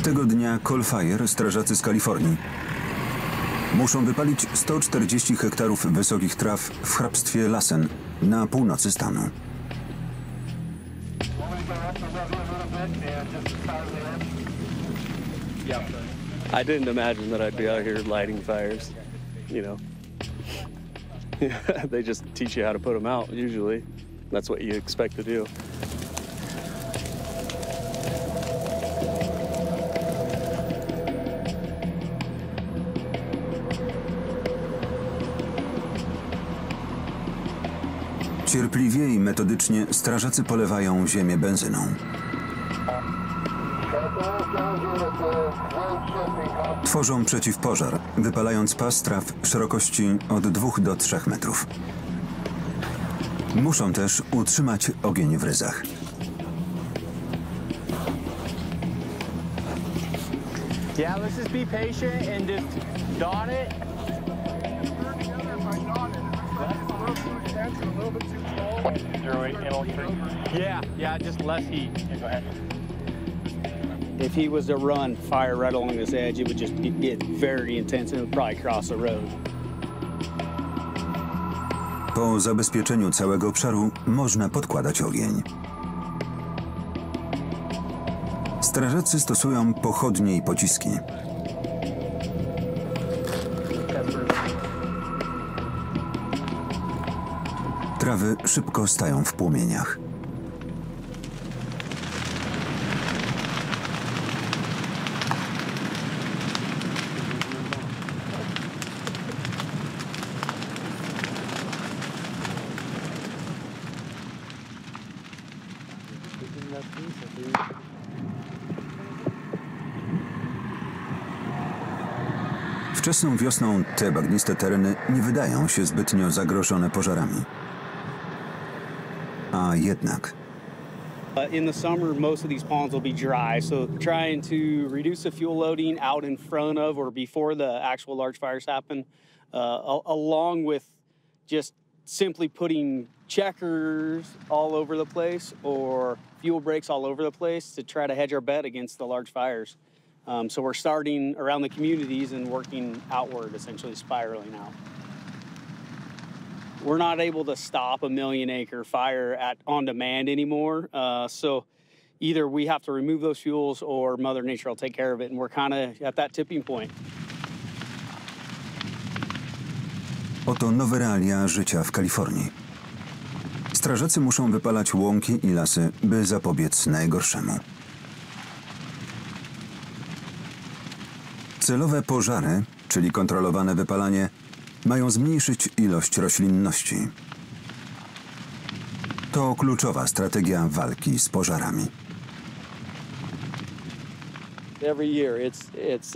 Tego dnia Call Fire, strażacy z Kalifornii, muszą wypalić 140 hektarów wysokich traw w hrabstwie Lasy na północy stanu. I didn't imagine that I'd be out here lighting fires, you know. They just teach you how to put them out, usually. That's what you expect to do. Cierpliwie i metodycznie strażacy polewają ziemię benzyną. Tworzą przeciwpożar, wypalając pas traw szerokości od 2 do 3 metrów. Muszą też utrzymać ogień w ryzach. Yeah, let's just be patient and just dawn it. Yeah, just less heat. Go ahead. If he was to run fire right along this edge, it would just get very intense and it would probably cross the road. Po zabezpieczeniu całego obszaru można podkładać ogień. Strażacy stosują pochodnie i pociski. Trawy szybko stają w płomieniach. Wczesną wiosną te bagniste tereny nie wydają się zbytnio zagrożone pożarami. A jednak. In the summer, most of these ponds will be dry, so trying to reduce the fuel loading out in front of or before the actual large fires happen, along with just simply putting checkers all over the place or fuel breaks all over the place to try to hedge our bet against the large fires. So we're starting around the communities and working outward, essentially spiraling out. We're not able to stop a 1 million acre fire on demand anymore. So either we have to remove those fuels or Mother Nature will take care of it. And we're kind of at that tipping point. Oto nowe realia życia w Kalifornii. Strażacy muszą wypalać łąki i lasy, by zapobiec najgorszemu. Celowe pożary, czyli kontrolowane wypalanie, mają zmniejszyć ilość roślinności. To kluczowa strategia walki z pożarami. Every year it's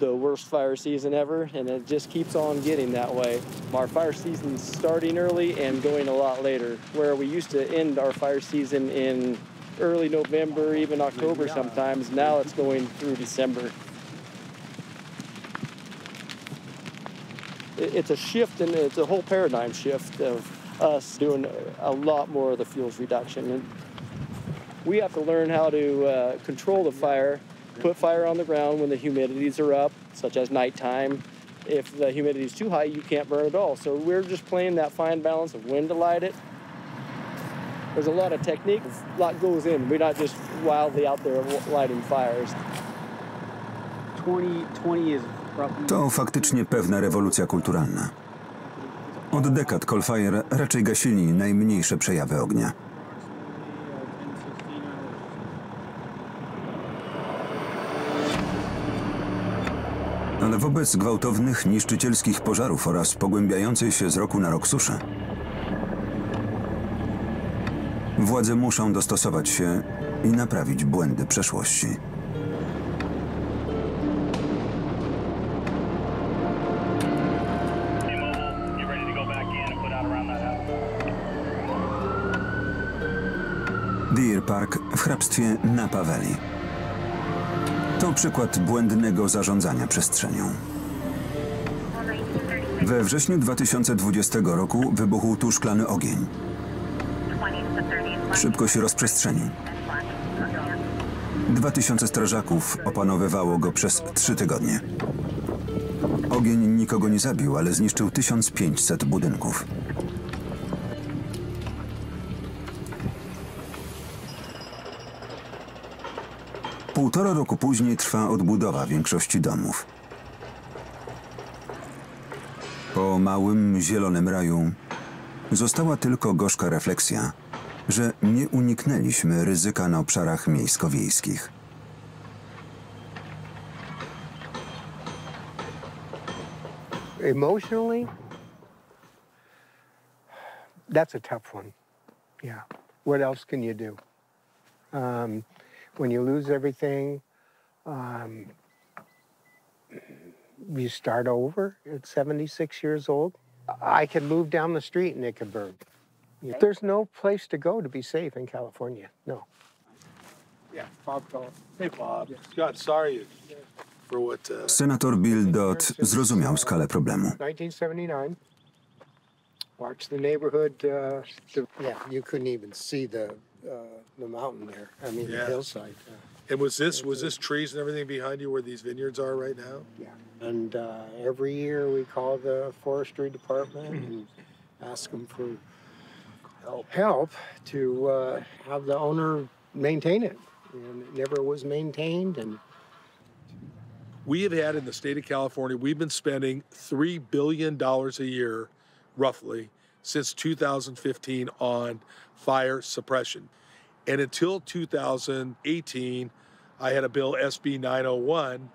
the worst fire season ever, and it just keeps on getting that way. Our fire season's starting early and going a lot later, where we used to end our fire season in early November, even October sometimes. Now it's going through December. It's a shift, and it's a whole paradigm shift of us doing a lot more of the fuels reduction. And we have to learn how to control the fire, put fire on the ground when the humidities are up, such as nighttime. If the humidity is too high, you can't burn at all. So we're just playing that fine balance of when to light it. There's a lot of technique, a lot goes in. We're not just wildly out there lighting fires. 2020 is To faktycznie pewna rewolucja kulturalna. Od dekad Call Fire raczej gasili najmniejsze przejawy ognia. Ale wobec gwałtownych, niszczycielskich pożarów oraz pogłębiającej się z roku na rok suszy, władze muszą dostosować się i naprawić błędy przeszłości. Deer Park w hrabstwie Napa Valley. To przykład błędnego zarządzania przestrzenią. We wrześniu 2020 roku wybuchł tu szklany ogień. Szybko się rozprzestrzenił. 2000 strażaków opanowywało go przez 3 tygodnie. Ogień nikogo nie zabił, ale zniszczył 1500 budynków. Półtora roku później trwa odbudowa większości domów. Po małym, zielonym raju została tylko gorzka refleksja, że nie uniknęliśmy ryzyka na obszarach miejsko-wiejskich. Emotionally, that's a tough one. Yeah. What else can you do? When you lose everything, you start over at 76 years old. I could move down the street and it could burn. There's no place to go to be safe in California. No. Yeah, Bob called. Hey, Bob. God, sorry for what. Senator Bill Dodd zrozumiał skalę problemu. 1979. Watch the neighborhood. Yeah, you couldn't even see the mountain there. I mean, the hillside. And was this trees and everything behind you where these vineyards are right now? Yeah. And every year we call the forestry department and ask them for help to have the owner maintain it. And it never was maintained. And we have had in the state of California, we've been spending $3 billion a year, roughly, since 2015 on fire suppression. And until 2018, I had a bill, SB 901.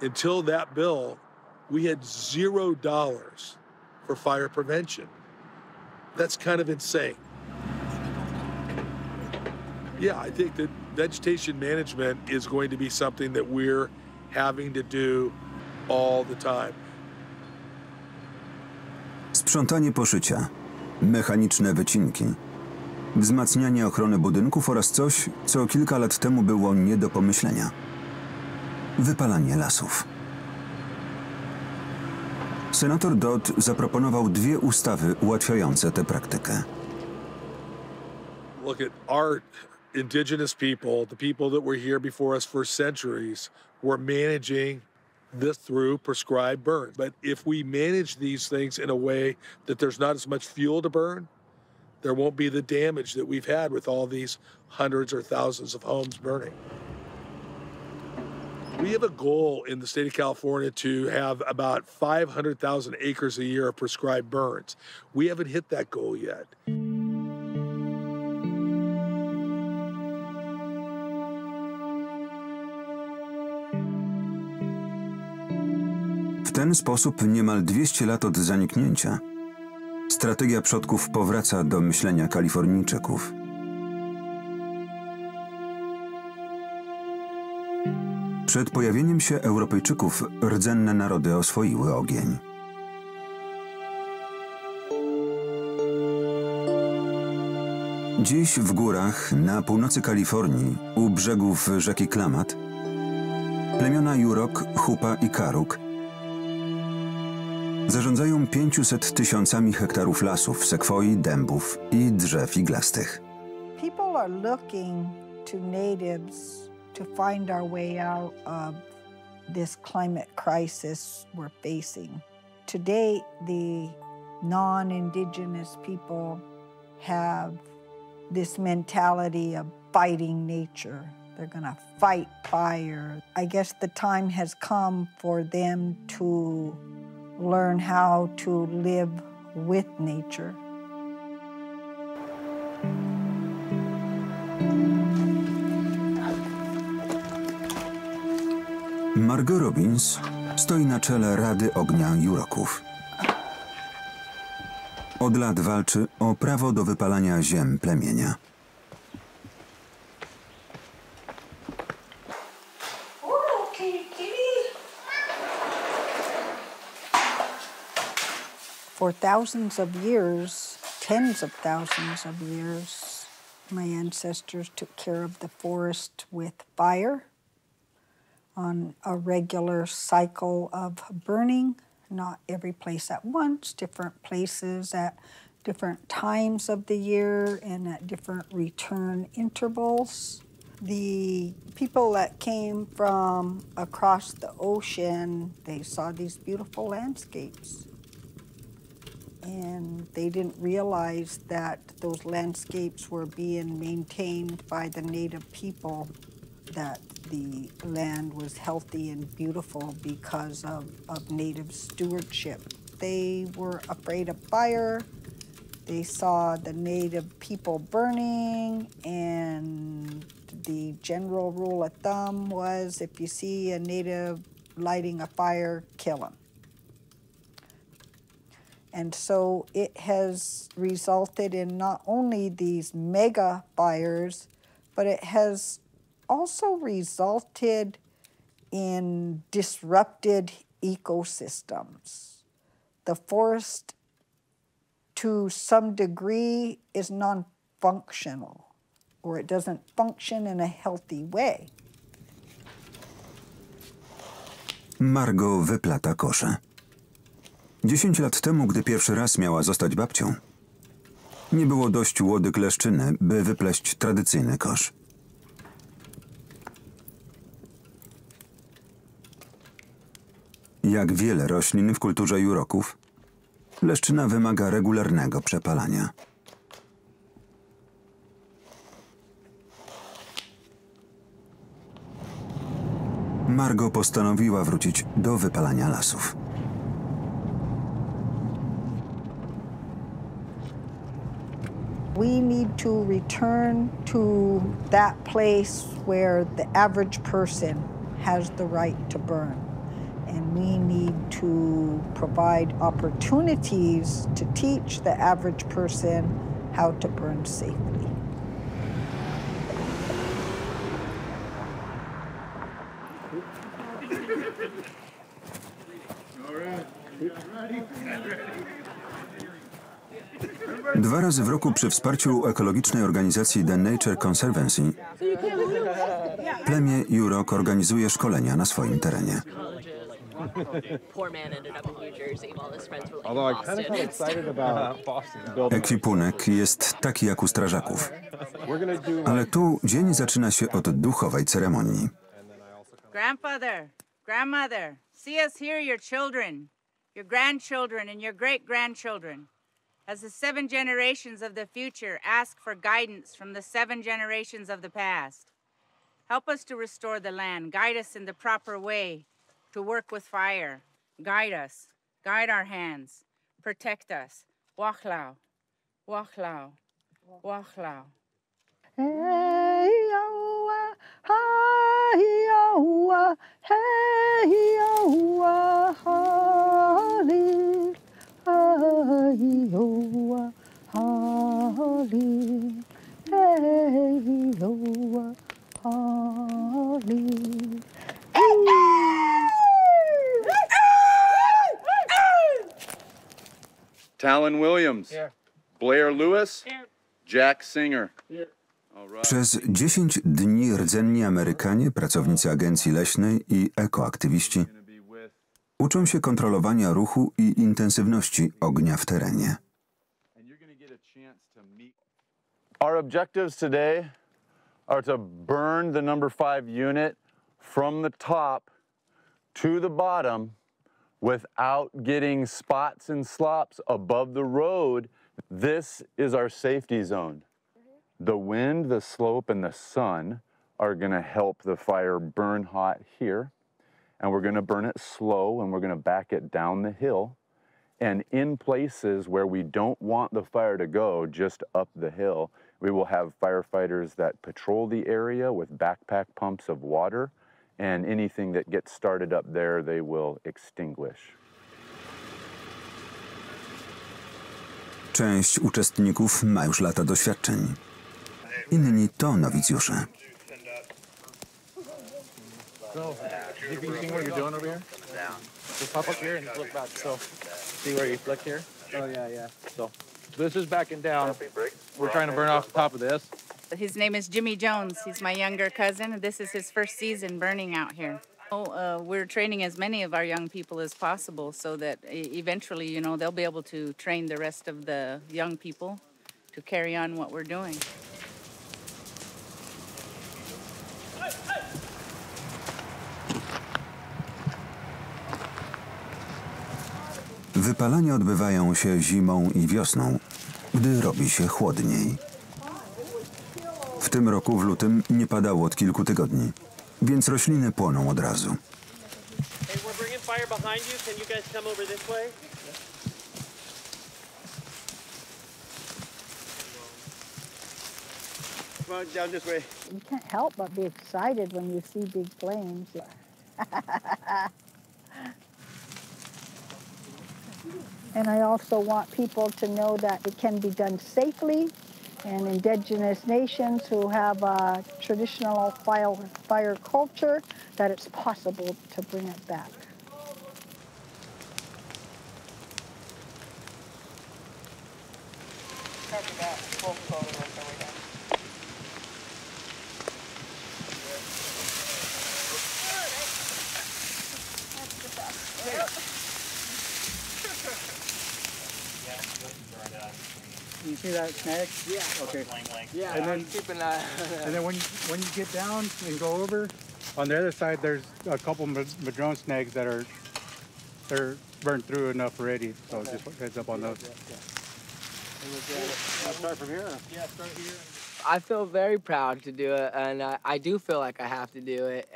Until that bill, we had $0 for fire prevention. That's kind of insane. Yeah, I think that vegetation management is going to be something that we're having to do all the time. Sprzątanie poszycia, mechaniczne wycinki, wzmacnianie ochrony budynków oraz coś, co kilka lat temu było nie do pomyślenia. Wypalanie lasów. Senator Dodd zaproponował 2 ustawy ułatwiające tę praktykę. Look at our indigenous people, the people that were here before us for centuries, were managing this through prescribed burns. But if we manage these things in a way that there's not as much fuel to burn, there won't be the damage that we've had with all these hundreds or thousands of homes burning. We have a goal in the state of California to have about 500,000 acres a year of prescribed burns. We haven't hit that goal yet. W ten sposób niemal 200 lat od zaniknięcia strategia przodków powraca do myślenia Kalifornijczyków. Przed pojawieniem się Europejczyków rdzenne narody oswoiły ogień. Dziś w górach na północy Kalifornii, u brzegów rzeki Klamath, plemiona Yurok, Hupa i Karuk zarządzają 500 000 hektarów lasów, sekwoi, dębów i drzew iglastych. People are looking to natives to find our way out of this climate crisis we're facing. Today, the non-indigenous people have this mentality of fighting nature. They're gonna fight fire. I guess the time has come for them to learn how to live with nature. Margot Robbins stoi na czele Rady Ognia Yuroków. Od lat walczy o prawo do wypalania ziem plemienia. For thousands of years, tens of thousands of years, my ancestors took care of the forest with fire on a regular cycle of burning, not every place at once, different places at different times of the year and at different return intervals. The people that came from across the ocean, they saw these beautiful landscapes. And they didn't realize that those landscapes were being maintained by the native people, that the land was healthy and beautiful because of native stewardship. They were afraid of fire. They saw the native people burning, and the general rule of thumb was if you see a native lighting a fire, kill him. And so it has resulted in not only these mega fires, but it has also resulted in disrupted ecosystems. The forest, to some degree, is non-functional, or it doesn't function in a healthy way. Margo wyplata kosze. 10 lat temu, gdy pierwszy raz miała zostać babcią, nie było dość łodyg leszczyny, by wypleść tradycyjny kosz. Jak wiele roślin w kulturze Yuroków, leszczyna wymaga regularnego przepalania. Margo postanowiła wrócić do wypalania lasów. We need to return to that place where the average person has the right to burn. And we need to provide opportunities to teach the average person how to burn safely. Dwa razy w roku przy wsparciu ekologicznej organizacji The Nature Conservancy plemię Yurok organizuje szkolenia na swoim terenie. Ekwipunek jest taki jak u strażaków, ale tu dzień zaczyna się od duchowej ceremonii. Grandfather, grandmother, see us here, your children, your grandchildren and your great-grandchildren. As the 7 generations of the future ask for guidance from the 7 generations of the past. Help us to restore the land. Guide us in the proper way to work with fire. Guide us. Guide our hands. Protect us. Wachlau. Wachlau. Wachlau. Hey, yoa, hi, yoa, hey, yoa, holly, hi, yoa, holly, hey, yoa, holly. Talon Williams. Here. Blair Lewis. Here. Jack Singer. Here. Przez 10 dni rdzenni Amerykanie, pracownicy agencji leśnej i ekoaktywiści uczą się kontrolowania ruchu i intensywności ognia w terenie. Our objectives today are to burn the number 5 unit from the top to the bottom without getting spots and slops above the road. This is our safety zone. The wind, the slope, and the sun are going to help the fire burn hot here. And we're going to burn it slow, and we're going to back it down the hill. And in places where we don't want the fire to go, just up the hill, we will have firefighters that patrol the area with backpack pumps of water. And anything that gets started up there, they will extinguish. Część uczestników ma już lata doświadczeń. Inni to nowicjusze. So, have you seen what you're doing over here? Just pop up here and look back. So, see where you flick here? Oh, yeah. So, this is backing down. We're trying to burn off the top of this. His name is Jimmy Jones. He's my younger cousin. This is his first season burning out here. We're training as many of our young people as possible so that eventually, you know, they'll be able to train the rest of the young people to carry on what we're doing. Wypalania odbywają się zimą i wiosną, gdy robi się chłodniej. W tym roku w lutym nie padało od kilku tygodni, więc rośliny płoną od razu. You can't help but be excited when you see big flames. And I also want people to know that it can be done safely, and indigenous nations who have a traditional fire culture, that it's possible to bring it back. You see that snag? Yeah. Okay. Yeah, and then keep an eye. And then when you get down and go over, on the other side there's a couple madrone snags that they're burned through enough already. So just heads up on those. Start from here. Yeah, start here. I feel very proud to do it, and I do feel like I have to do it,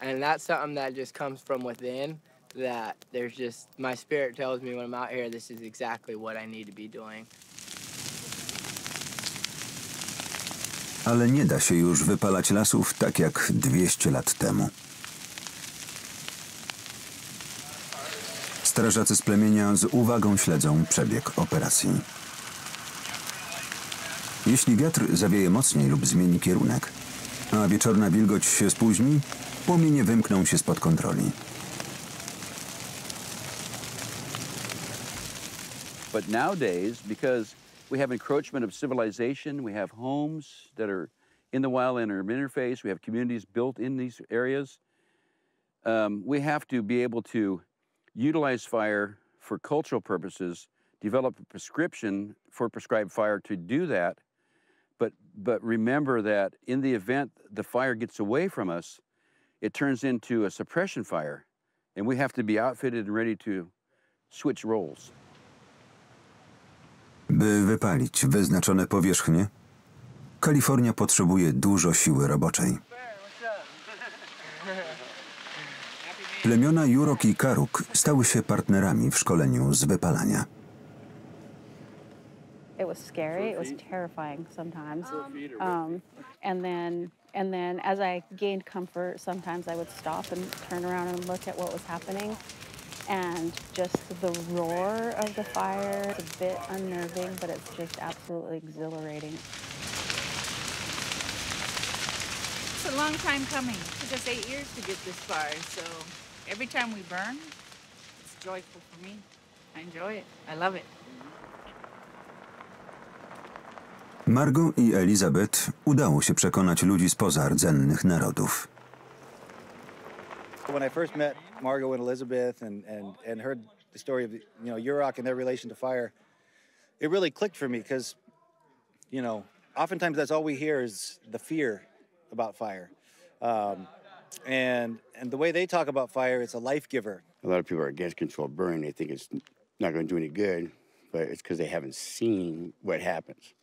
and that's something that just comes from within. That there's just, my spirit tells me when I'm out here, this is exactly what I need to be doing. Ale nie da się już wypalać lasów tak jak 200 lat temu. Strażacy z plemienia z uwagą śledzą przebieg operacji. Jeśli wiatr zawieje mocniej lub zmieni kierunek, a wieczorna wilgoć się spóźni, płomienie wymkną się spod kontroli. But nowadays, because we have encroachment of civilization, we have homes that are in the wildland interface, we have communities built in these areas, we have to be able to utilize fire for cultural purposes, develop a prescription for prescribed fire to do that, but remember that in the event the fire gets away from us, it turns into a suppression fire, and we have to be outfitted and ready to switch roles. By wypalić wyznaczone powierzchnie, Kalifornia potrzebuje dużo siły roboczej. Plemiona Yurok i Karuk stały się partnerami w szkoleniu z wypalania. It was scary. It was terrifying sometimes. And then as I gained comfort, sometimes I would stop and turn around and look at what was happening. And just the roar of the fire, it's a bit unnerving, but it's just absolutely exhilarating. It's a long time coming. It took us 8 years to get this far, so every time we burn, it's joyful for me. I enjoy it. I love it. Margo i Elizabeth udało się przekonać ludzi spoza rdzennych narodów. When I first met Margo and Elizabeth and heard the story of Yurok and their relation to fire, it really clicked for me because, oftentimes that's all we hear is the fear about fire. And the way they talk about fire, it's a life giver. A lot of people are against controlled burning. They think it's not going to do any good, but it's because they haven't seen what happens.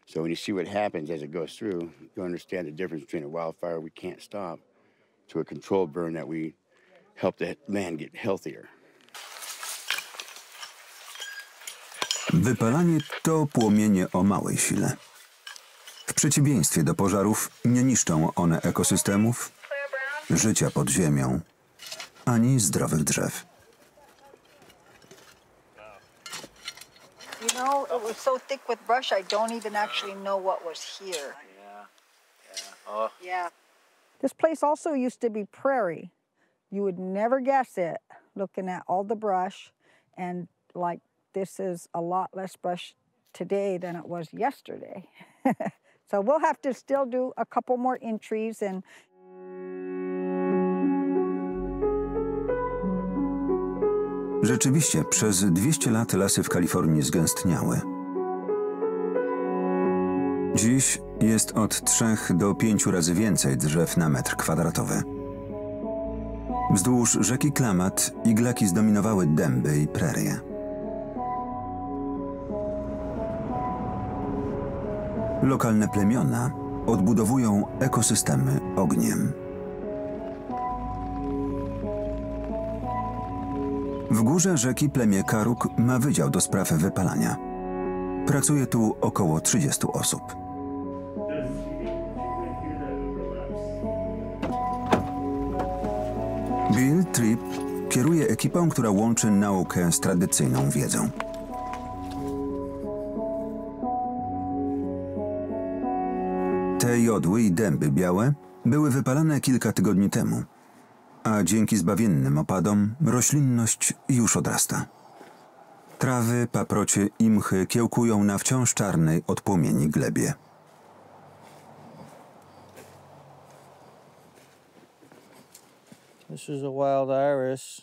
So when you see what happens as it goes through, you understand the difference between a wildfire we can't stop to a controlled burn that we help the land get healthier. Wypalanie to płomienie o małej sile. W przeciwieństwie do pożarów nie niszczą one ekosystemów, życia pod ziemią, ani zdrowych drzew. You know, it was so thick with brush, I don't even actually know what was here. Yeah. This place also used to be prairie. You would never guess it, looking at all the brush, and like this is a lot less brush today than it was yesterday. So we'll have to still do a couple more entries and Rzeczywiście, przez 200 lat lasy w Kalifornii zgęstniały. Dziś jest od 3 do 5 razy więcej drzew na metr kwadratowy. Wzdłuż rzeki Klamath iglaki zdominowały dęby i prerie. Lokalne plemiona odbudowują ekosystemy ogniem. W górze rzeki plemię Karuk ma wydział do spraw wypalania. Pracuje tu około 30 osób. Bill Tripp kieruje ekipą, która łączy naukę z tradycyjną wiedzą. Te jodły i dęby białe były wypalane kilka tygodni temu, a dzięki zbawiennym opadom roślinność już odrasta. Trawy, paprocie i mchy kiełkują na wciąż czarnej od płomieni glebie. This is a wild iris.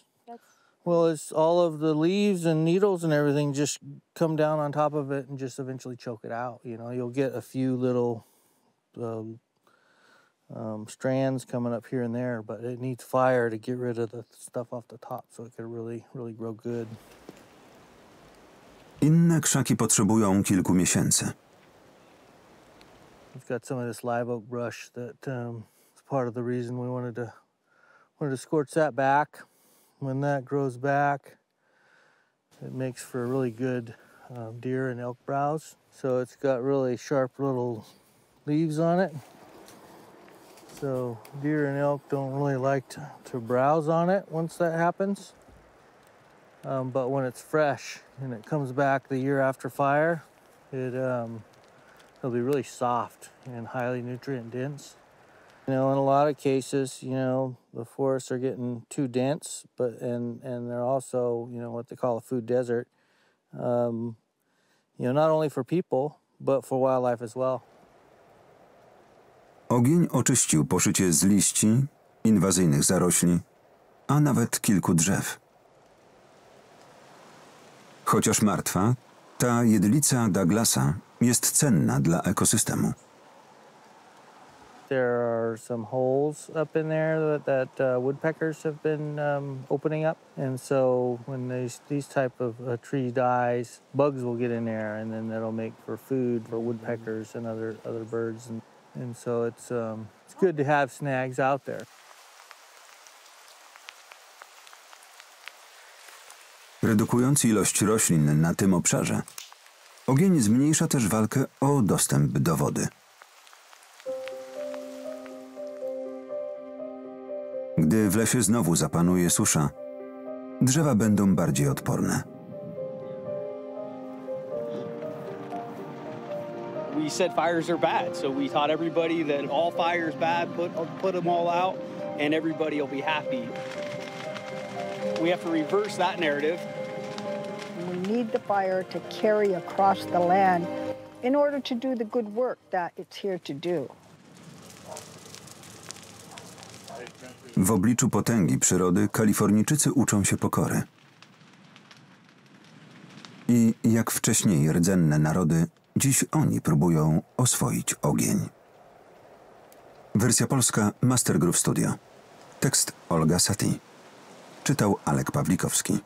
Well, it's all of the leaves and needles and everything just come down on top of it and just eventually choke it out. You know, you'll get a few little strands coming up here and there, but it needs fire to get rid of the stuff off the top so it can really grow good. Inne krzaki potrzebują kilku miesięcy. We've got some of this live oak brush that is part of the reason we wanted to scorch that back. When that grows back, it makes for really good deer and elk browse. So it's got really sharp little leaves on it. So deer and elk don't really like to browse on it once that happens. But when it's fresh and it comes back the year after fire, it'll be really soft and highly nutrient dense. You know, in a lot of cases, you know, the forests are getting too dense, and they're also, you know, what they call a food desert. You know, not only for people, but for wildlife as well. Ogień oczyścił poszycie z liści, inwazyjnych zarośli, a nawet kilku drzew. Chociaż martwa, ta jedlica Douglasa jest cenna dla ekosystemu. There are some holes up in there that woodpeckers have been opening up, and so when these type of tree dies, bugs will get in there, and then that'll make for food for woodpeckers and other birds, and so it's good to have snags out there. Redukując ilość roślin na tym obszarze, ogień zmniejsza też walkę o dostęp do wody. Gdy w lesie znowu zapanuje susza, drzewa będą bardziej odporne. We said fires are bad, so we taught everybody that all fire is bad, put them all out, and everybody will be happy. We have to reverse that narrative. We need the fire to carry across the land in order to do the good work that it's here to do. W obliczu potęgi przyrody Kalifornijczycy uczą się pokory. I jak wcześniej rdzenne narody, dziś oni próbują oswoić ogień. Wersja polska Master Groove Studio. Tekst Olga Saty. Czytał Alek Pawlikowski.